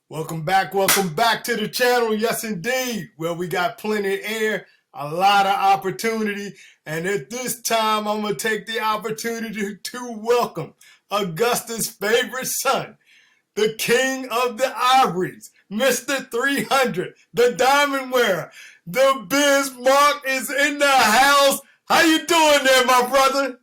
Welcome back to the channel. Yes, indeed, where we got plenty of air, a lot of opportunity, and at this time, I'm going to take the opportunity to welcome Augusta's favorite son, the king of the ivories, Mr. 300, the diamond wearer. The Bismarck is in the house. How you doing there, my brother?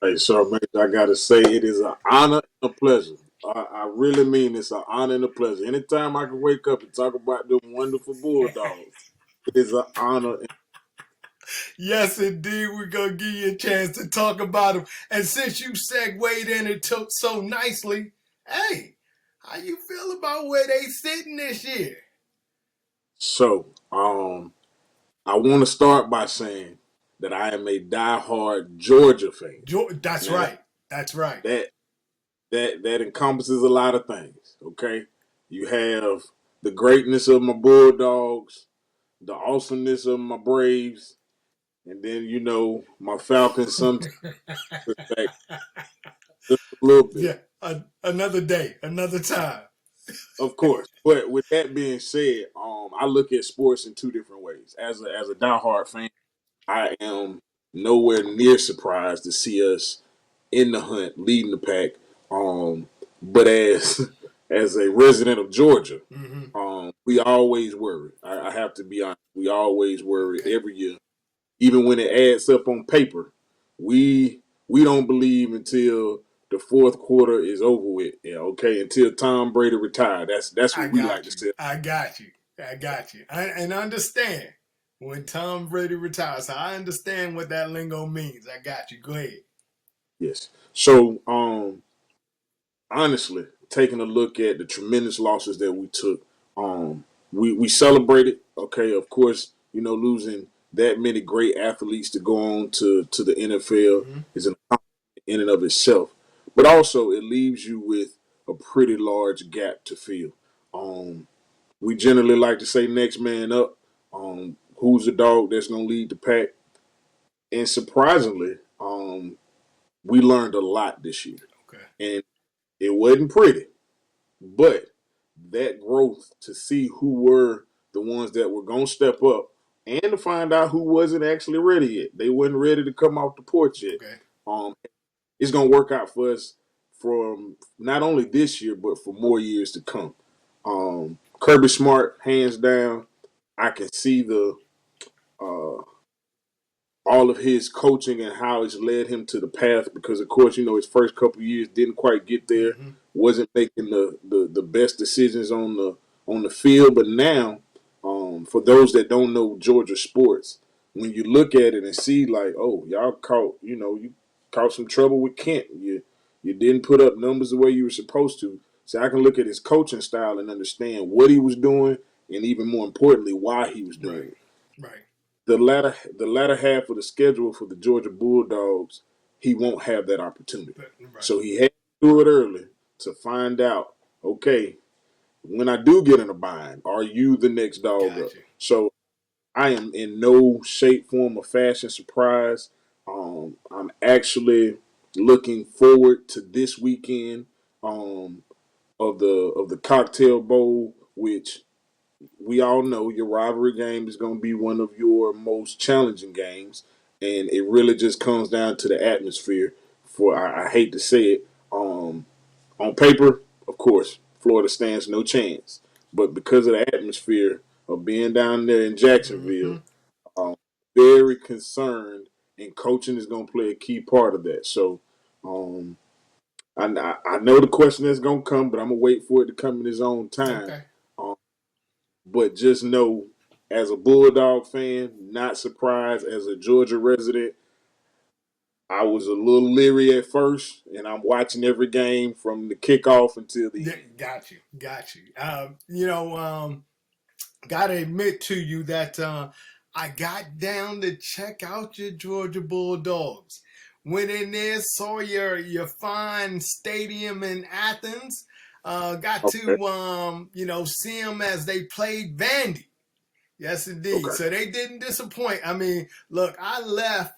Hey, sir, man, I gotta say it is an honor and a pleasure. I really mean it's an honor and a pleasure. Anytime I can wake up and talk about them wonderful Bulldogs, it is an honor. Yes, indeed, we're going to give you a chance to talk about them. And since you segued in and took so nicely, hey, how you feel about where they sitting this year? So, I want to start by saying that I am a diehard Georgia fan. That's Now right. That's right. that that encompasses a lot of things. Okay, you have the greatness of my Bulldogs, the awesomeness of my Braves, and then my Falcons sometimes back just a little bit. Yeah, another day, another time. Of course. But with that being said, I look at sports in two different ways. As a diehard fan, I am nowhere near surprised to see us in the hunt, leading the pack. But as a resident of Georgia, Mm-hmm. we always worry. I have to be honest. We always worry Okay. every year, even when it adds up on paper. We don't believe until the fourth quarter is over with. Yeah, okay, until Tom Brady retired. That's I what we like got to you. say. I got you. I got you. And understand when Tom Brady retires. So I understand what that lingo means. I got you. Go ahead. Yes. So, honestly, taking a look at the tremendous losses that we took, we celebrated. Okay, of course, losing that many great athletes to go on to the NFL Mm-hmm. is an accomplishment in and of itself. But also, it leaves you with a pretty large gap to fill. Um, we generally like to say next man up. Who's the dog that's going to lead the pack? And surprisingly, we learned a lot this year, Okay. and it wasn't pretty. But that growth to see who were the ones that were going to step up and to find out who wasn't actually ready yet. They wasn't ready to come off the porch yet. Okay. Um, it's going to work out for us from not only this year, but for more years to come. Kirbysmart, hands down, I can see the uh, all of his coaching and how it's led him to the path because of course his first couple of years didn't quite get there, Mm-hmm. wasn't making the best decisions on the field. But now, for those that don't know Georgia sports, when you look at it and see like, oh, y'all caught you caught some trouble with Kent, you didn't put up numbers the way you were supposed to. So I can look at his coaching style and understand what he was doing, and even more importantly why he was doing Right. it. Right. The latter half of the schedule for the Georgia Bulldogs, he won't have that opportunity. Right. So he had to do it early to find out, okay, when I do get in a bind, are you the next dog up? Got you. So I am in no shape, form, or fashion surprised. I'm actually looking forward to this weekend um, of the Cocktail Bowl, which we all know your rivalry game is going to be one of your most challenging games, and it really just comes down to the atmosphere. For I hate to say it, on paper, of course, Florida stands no chance, but because of the atmosphere of being down there in Mm-hmm. Jacksonville, um, very concerned, and coaching is going to play a key part of that. So. Um, I know the question that's gonna come, but I'm gonna wait for it to come in its own time. Okay. Um, but just know, as a Bulldog fan, not surprised. As a Georgia resident, I was a little leery at first, and I'm watching every game from the kickoff until the end. Got you. Got you. Gotta admit to you that I got down to check out your Georgia Bulldogs. Went in there, saw your fine stadium in Athens. Got Okay, to see them as they played Vandy. Yes, indeed. okay, So they didn't disappoint. I mean, look, I left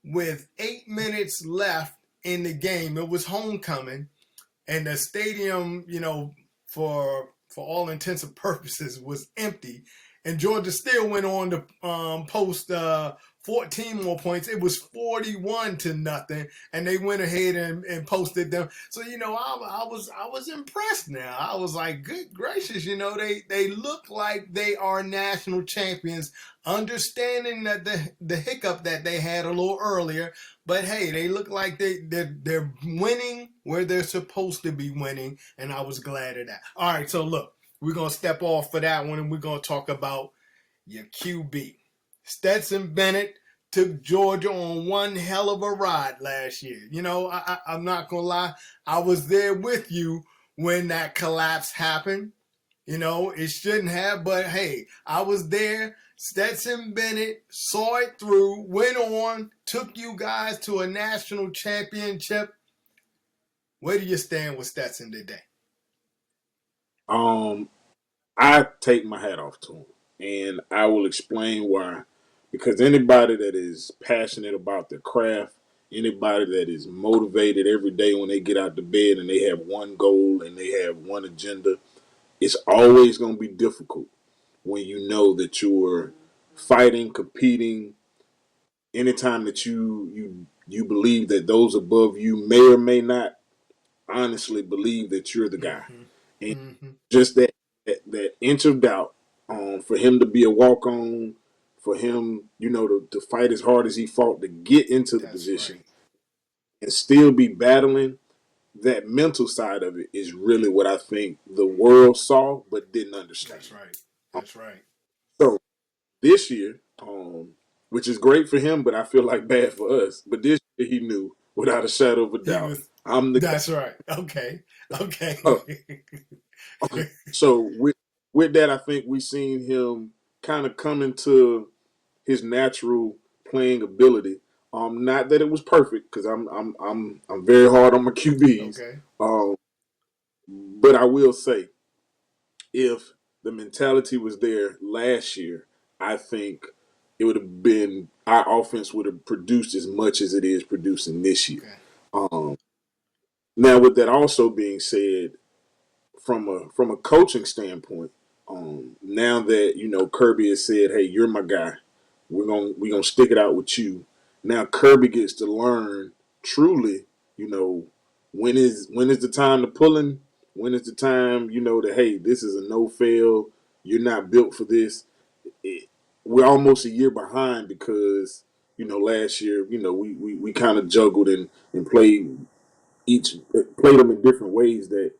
with 8 minutes left in the game. It was homecoming, and the stadium, for for all intents and purposes, was empty. And Georgia still went on to post 14 more points. It was 41-0, and they went ahead and posted them. So I was impressed. Now I was like, good gracious, they look like they are national champions. Understanding that the hiccup that they had a little earlier, but hey, they look like they're winning where they're supposed to be winning, and I was glad of that. All right, so look, we're gonna step off for that one, and we're gonna talk about your QB. Stetson Bennett took Georgia on one hell of a ride last year. I'm not gonna lie, I was there with you when that collapse happened. It shouldn't have, but hey, I was there. Stetson Bennett saw it through, went on, took you guys to a national championship. Where do you stand with Stetson today? Um, I take my hat off to him, and I will explain why. Because anybody that is passionate about their craft, anybody that is motivated every day when they get out to bed and they have one goal and they have one agenda, it's always going to be difficult when you know that you're fighting, competing. Anytime that you believe that those above you may or may not honestly believe that you're the guy, Mm-hmm. and Mm-hmm. just that inch of doubt, for him to be a walk on, for him, to fight as hard as he fought to get into the That's position right. and still be battling, that mental side of it is really what I think the world saw but didn't understand. That's right. Um, That's right. so this year, which is great for him, but I feel like bad for us. But this year he knew without a shadow of a He doubt, was. I'm the That's right. Okay. guy. Okay. So with that, I think we seen him kind of come into his natural playing ability. Not that it was perfect because I'm very hard on my QBs. Okay. Um, but I will say, if the mentality was there last year, I think it would have been our offense would have produced as much as it is producing this year. Okay. Um, Now, with that also being said, from a coaching standpoint, now that Kirby has said, "Hey, you're my guy. We're gonna stick it out with you." Now Kirby gets to learn truly, you know, when is the time to pull him? When is the time, that hey, this is a no fail. You're not built for this. It, we're almost a year behind because last year we kind of juggled and played them in different ways that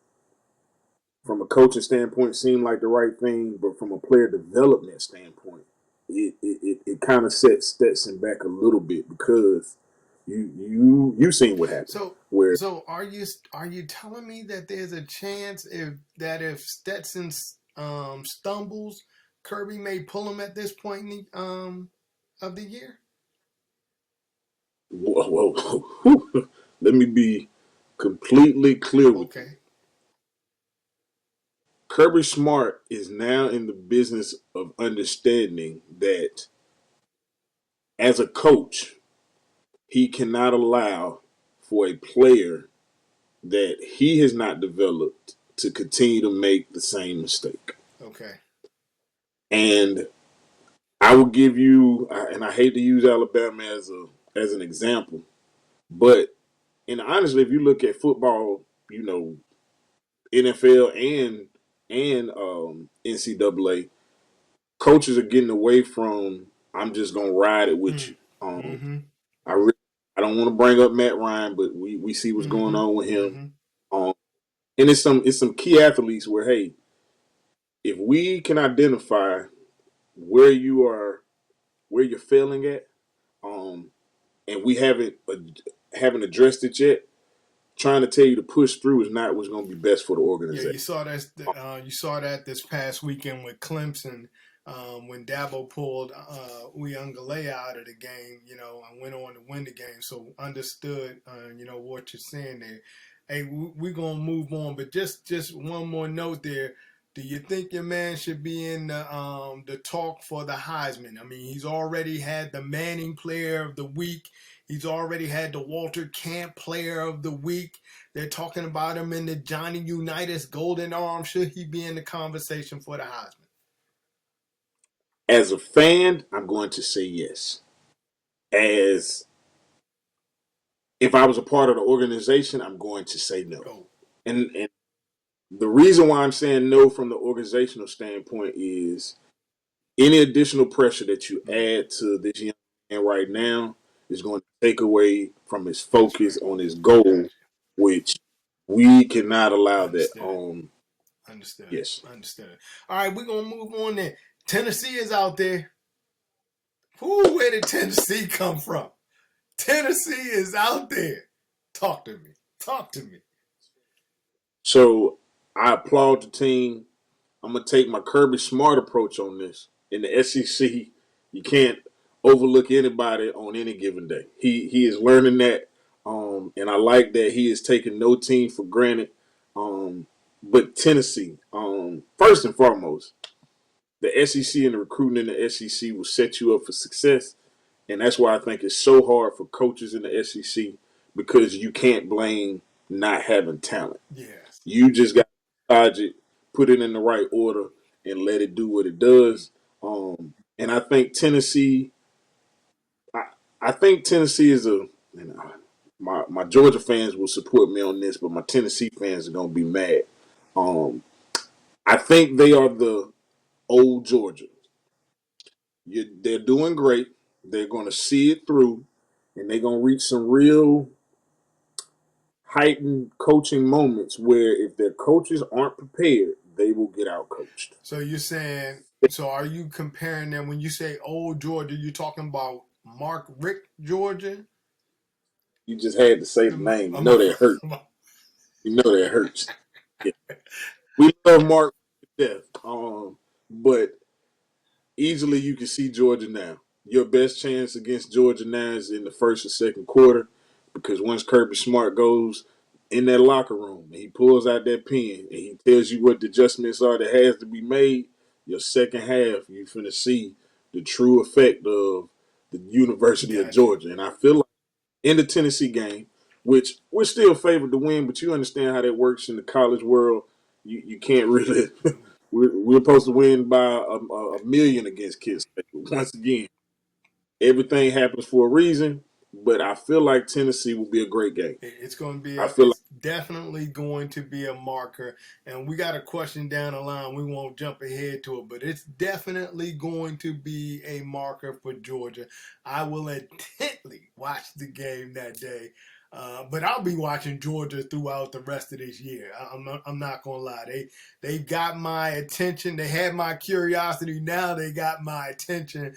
from a coaching standpoint seemed like the right thing, but from a player development standpoint, it kind of sets Stetson back a little bit because you seen what happened So where so are you telling me that there's a chance if Stetson stumbles, Kirby may pull him at this point in of the year? let me be completely clear with you. Okay. Kirbysmart is now in the business of understanding that as a coach, he cannot allow for a player that he has not developed to continue to make the same mistake. Okay. And I will give you, and I hate to use Alabama as an example, but honestly, if you look at football, NFL and NCAA, coaches are getting away from I'm just gonna ride it with Mm. you. Mm-hmm. I really, I don't want to bring up Matt Ryan, but we see what's going Mm-hmm. on with him. Mm-hmm. Um, and it's some key athletes where hey, if we can identify where you are, where you're failing at, um, and we haven't addressed it yet, trying to tell you to push through is not what's going to be best for the Yeah, organization. you saw that this past weekend with Clemson, when Dabo pulled Uyunglele out of the game, and went on to win the game. So understood, what you're saying there. Hey, we're gonna move on, but just one more note there. Do you think your man should be in the talk for the Heisman? I mean, he's already had the Manning Player of the Week. He's already had the Walter Camp Player of the Week. They're talking about him in the Johnny Unitas Golden Arm. Should he be in the conversation for the Heisman? As a fan, I'm going to say yes. As if I was a part of the organization, I'm going to say no. Oh, And the reason why I'm saying no from the organizational standpoint is any additional pressure that you mm, add to this young man right now is going to take away from his that's focus right. on his Got goal, which we cannot you. allow that. Understood. Understood. Yes. Understood. All right, we're going to move on then. Tennessee is out there. Who? Where did Tennessee come from? Tennessee is out there. Talk to me. Talk to me. So I applaud the team. I'm gonna take my Kirbysmart approach on this. In the SEC, you can't overlook anybody on any given day. He is learning that, and I like that he is taking no team for granted. But Tennessee, first and foremost, the SEC and the recruiting in the SEC will set you up for success, and that's why I think it's so hard for coaches in the SEC because you can't blame not having talent. Yes. You just got to dodge it, put it in the right order, and let it do what it does. And I think Tennessee, I, I think Tennessee is my Georgia fans will support me on this, but my Tennessee fans are gonna be mad. Um, I think they are the old Georgia. They're doing great. They're gonna see it through, and they're gonna reach some real heightened coaching moments where if their coaches aren't prepared, they will get out coached. So you're saying, so are you comparing them when you say old Georgia, you're talking about Mark Rick, Georgia? You just had to say the Um, name. You um, know that hurt. You know that hurts. Yeah. We love Mark to death. But easily you can see Georgia now. Your best chance against Georgia now is in the first or second quarter because once Kirbysmart goes in that locker room and he pulls out that pen and he tells you what the adjustments are that has to be made, your second half you finna see the true effect of the University of Got you. Georgia. And I feel like in the Tennessee game, which we're still favored to win, but you understand how that works in the college world. You can't really. We're supposed to win by a million against Kids. Once again, everything happens for a reason, but I feel like Tennessee will be a great game. It's going to be I a. feel like It's definitely going to be a marker, and we got a question down the line. We won't jump ahead to it, but it's definitely going to be a marker for Georgia. I will intently watch the game that day, but I'll be watching Georgia throughout the rest of this year. I'm not gonna lie. They got my attention. They had my curiosity. Now they got my attention.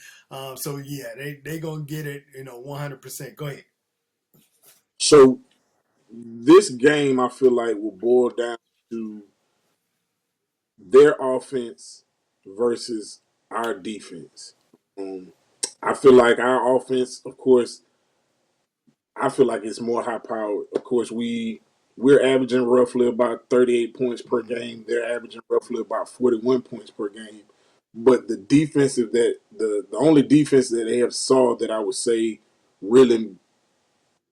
So yeah, they gonna get it. 100%. Go ahead. so. This game, I feel like, will boil down to their offense versus our defense. Um, I feel like our offense, of course, I feel like it's more high powered. Of course, we're averaging roughly about 38 points per Mm-hmm. game. They're averaging roughly about 41 points per game. But the defensive that the only defense that they have saw that I would say really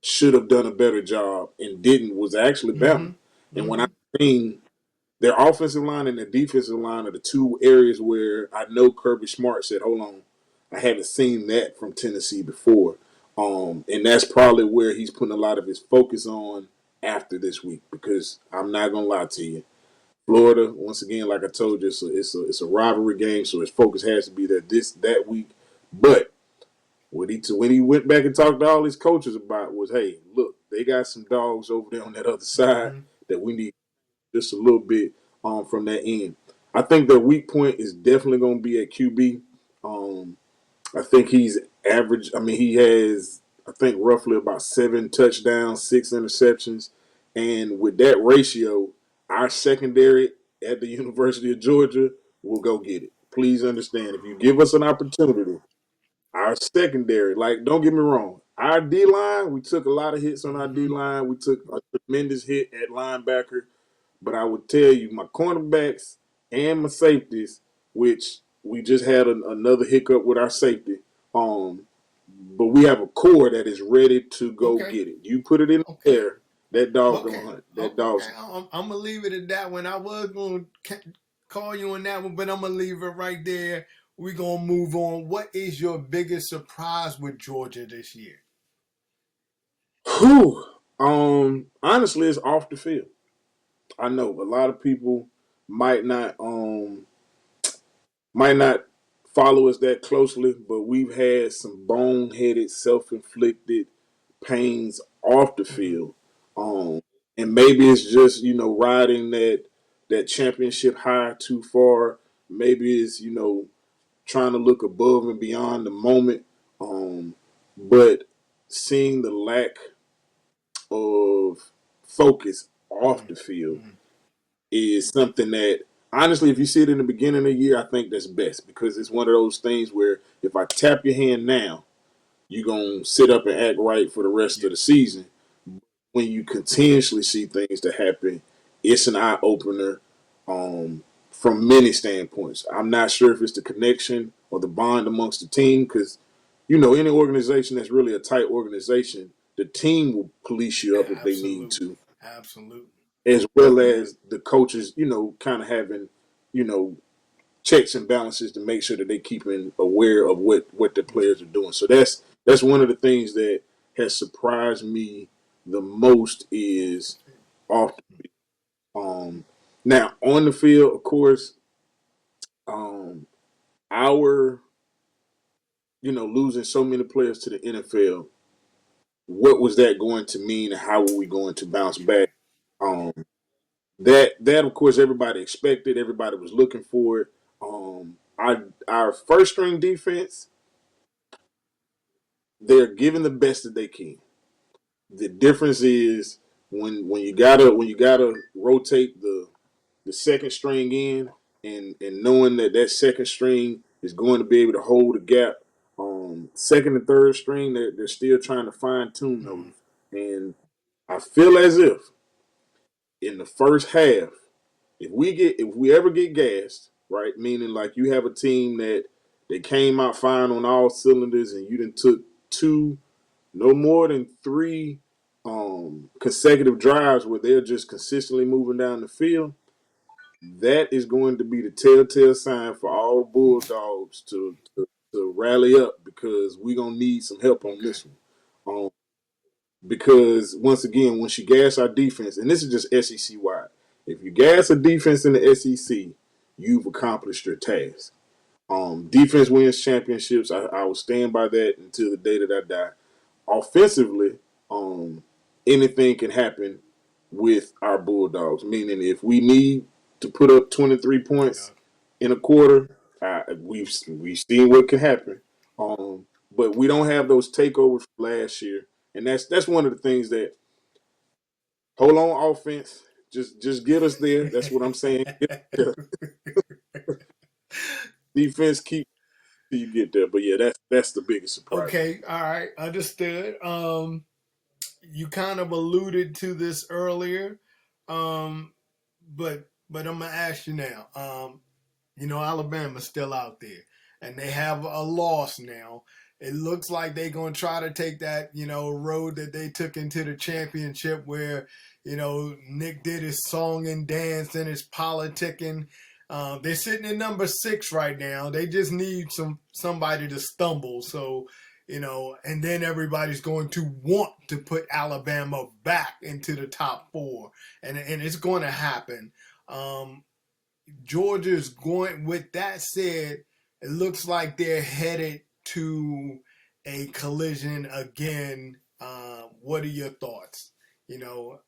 should have done a better job and didn't was actually Bama. Mm-hmm. And when I Mm-hmm. mean their offensive line and their defensive line are the two areas where I know Kirbysmart said, "Hold on, I haven't seen that from Tennessee before." And that's probably where he's putting a lot of his focus on after this week. Because I'm not gonna lie to you, Florida, once again, like I told you, it's a rivalry game, so his focus has to be there that week. But when he went back and talked to all his coaches about was, hey, look, they got some dogs over there on that other side Mm-hmm. that we need just a little bit from that end. I think their weak point is definitely going to be at QB. Um, I think he's average. I mean, he has, I think, roughly about 7 touchdowns, 6 interceptions. And with that ratio, our secondary at the University of Georgia will go get it. Please understand, if you give us an opportunity, our secondary, like, don't get me wrong, our D line, we took a lot of hits on our D Mm-hmm. line. We took a tremendous hit at linebacker. But I would tell you, my cornerbacks and my safeties, which we just had another hiccup with our safety, um, but we have a core that is ready to go Okay. get it. You put it in the Okay. air, that dog gonna Okay. hunt. That Okay. dog's I'm gonna leave it at that one. I was gonna call you on that one, but I'm gonna leave it right there. We're gonna move on. What is your biggest surprise with Georgia this year? whew. Honestly, it's off the field. I know a lot of people might not might not follow us that closely, but we've had some boneheaded, self-inflicted pains off the Mm-hmm. field. Um, and maybe it's just riding that championship high too far. Maybe it's trying to look above and beyond the moment. But seeing the lack of focus off the field Mm-hmm. is something that honestly, if you see it in the beginning of the year, I think that's best because it's one of those things where if I tap your hand now, you're gonna sit up and act right for the rest Yeah, of the season. When you continuously see things that happen, it's an eye opener from many standpoints. I'm not sure if it's the connection or the bond amongst the team because any organization that's really a tight organization, the team will police you up if they need absolutely, to, absolutely. as well as the coaches, kind of having, you know, checks and balances to make sure that they keeping aware of what the Mm-hmm. players are doing. So that's one of the things that has surprised me the most is off. Um, Now on the field, of course, um, our losing so many players to the NFL. What was that going to mean, and how were we going to bounce Yeah, back? Um, that of course everybody expected. Everybody was looking for it. Our first string defense, they're giving the best that they can. The difference is when you gotta rotate the second string in, and knowing that second string is going to be able to hold the gap. Second and third string, they're still trying to fine tune those, mm-hmm. and I feel as if in the first half, if we ever get gassed, right? Meaning like you have a team that they came out fine on all cylinders, and you done took two, no more than three consecutive drives where they're just consistently moving down the field. That is going to be the telltale sign for all Bulldogs to rally up because we're gonna need some help on Okay. this one. Because once again, once you gas our defense, and this is just SEC wide, if you gas a defense in the SEC, you've accomplished your task. Defense wins championships. I will stand by that until the day that I die. Offensively, um, anything can happen with our Bulldogs. Meaning, if we need to put up 23 Yeah. points in a quarter, we've seen what can happen. But we don't have those takeovers from last year, and that's one of the things that hold on offense. Just get us there. That's what I'm saying. Defense keep till you get there. But yeah, that's the biggest surprise for me. Okay. All right. Understood. You kind of alluded to this earlier, um, but I'm gonna ask you now. Alabama's still out there, and they have a loss now. It looks like they're gonna try to take that road that they took into the championship, where Nick did his song and dance and his politicking. They're sitting at number 6 right now. They just need somebody to stumble. So and then everybody's going to want to put Alabama back into the top 4, and it's going to happen. Um, Georgia's going. With that said, it looks like they're headed to a collision again. What are your thoughts? You know,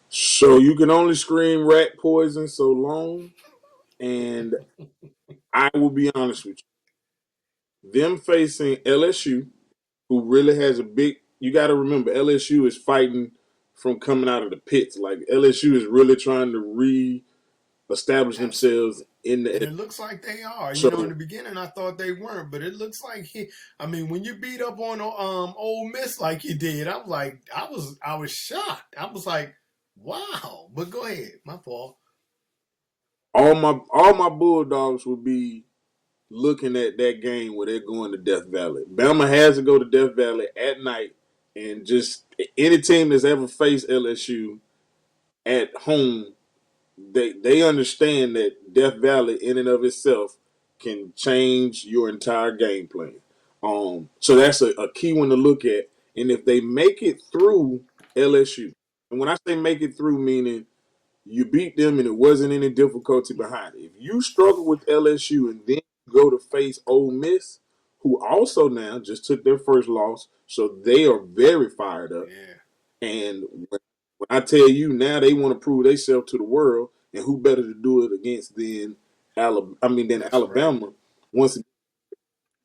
So you can only scream rat poison so long, and I will be honest with you. Them facing LSU, who really has a big. You got to remember, LSU is fighting from coming out of the pits. Like LSU is really trying to re-establish themselves absolutely. in And the. it looks like they are. In the So beginning, I thought they weren't, but it looks like I mean, when you beat up on Ole Miss like you did, I was like, I was shocked. I was like, wow. But go ahead, my fault. all my Bulldogs would be looking at that game where they're going to Death Valley. Bama has to go to Death Valley at night, and just any team that's ever faced LSU at home, they understand that Death Valley in and of itself can change your entire game plan. So that's a key one to look at. And if they make it through LSU, and when I say make it through, meaning you beat them and it wasn't any difficulty behind it. If you struggle with LSU and then go to face Ole Miss, who also now just took their first loss, so they are very fired up. Yeah, And when I tell you now, they want to prove themselves to the world, and who better to do it against than that's right. Alabama. Once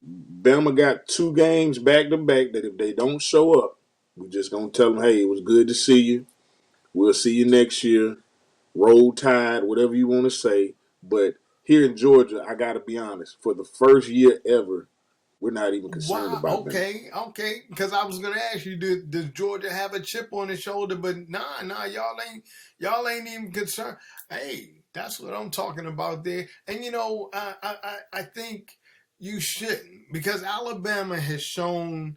Bama got 2 games back to back, that if they don't show up, we're just gonna tell them, hey, it was good to see you. We'll see you next year. Roll Tide, whatever you want to say. But here in Georgia, I got to be honest, for the first year ever, we're not even concerned Wow. about Bama. Okay. Because I was gonna ask you, does Georgia have a chip on its shoulder? But nah, y'all ain't even concerned. Hey, that's what I'm talking about there. And I think you shouldn't, because Alabama has shown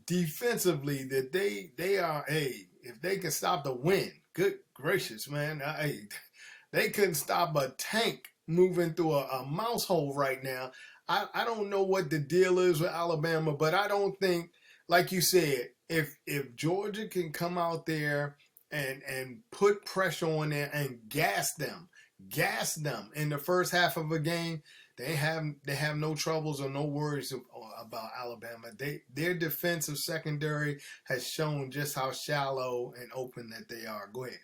defensively that they are. Hey, if they can stop the win, good gracious, man. Hey, they couldn't stop a tank moving through a mouse hole right now. I don't know what the deal is with Alabama, but I don't think, like you said, if Georgia can come out there and put pressure on them and gas them in the first half of a game, they have no troubles or no worries about Alabama. Their defensive secondary has shown just how shallow and open that they are. Go ahead.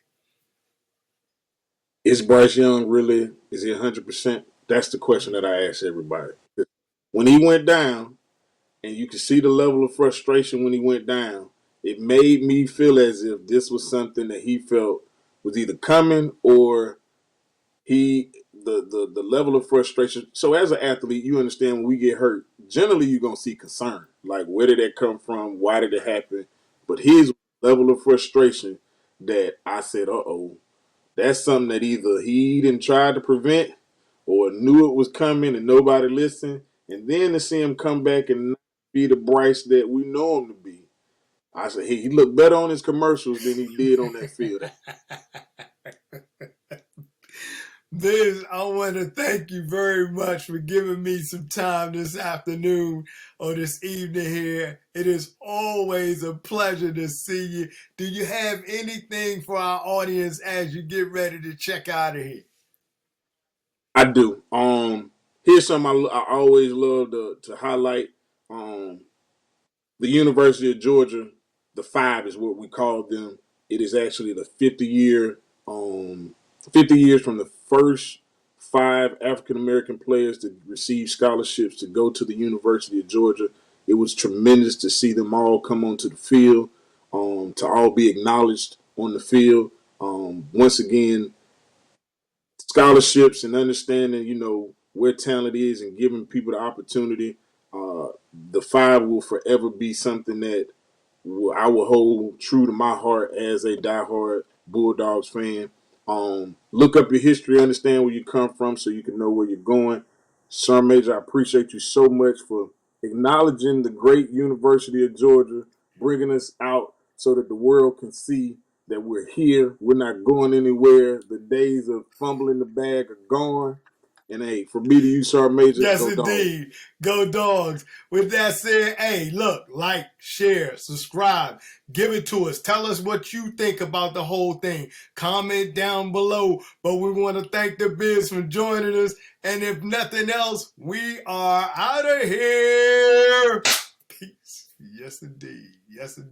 Is Bryce Young really, is he 100%? That's the question that I ask everybody. When he went down, and you could see the level of frustration when he went down, it made me feel as if this was something that he felt was either coming or the level of frustration. So as an athlete, you understand when we get hurt, generally you're gonna see concern. Like, where did that come from? Why did it happen? But his level of frustration, that I said, uh-oh, that's something that either he didn't try to prevent or knew it was coming and nobody listened. And then to see him come back and not be the Bryce that we know him to be. I said, he looked better on his commercials than he did on that field. Biz, I want to thank you very much for giving me some time this afternoon or this evening here. It is always a pleasure to see you. Do you have anything for our audience as you get ready to check out of here? I do. Here's something I always love to highlight. Um, the University of Georgia, the Five is what we call them. It is actually the 50 years from the first 5 African American players to receive scholarships to go to the University of Georgia. It was tremendous to see them all come onto the field, to all be acknowledged on the field. Once again, scholarships and understanding, where talent is and giving people the opportunity. Uh, the Five will forever be something that I will hold true to my heart as a diehard Bulldogs fan. Look up your history, understand where you come from, so you can know where you're going. Sir Major, I appreciate you so much for acknowledging the great University of Georgia, bringing us out so that the world can see that we're here. We're not going anywhere. The days of fumbling the bag are gone. And hey, from me to you, Sir Major, Yes, go Dogs. indeed. Go Dogs. With that said, hey, look, like, share, subscribe, give it to us. Tell us what you think about the whole thing. Comment down below. But we want to thank the Biz for joining us. And if nothing else, we are out of here. Peace. Yes, indeed. Yes, indeed.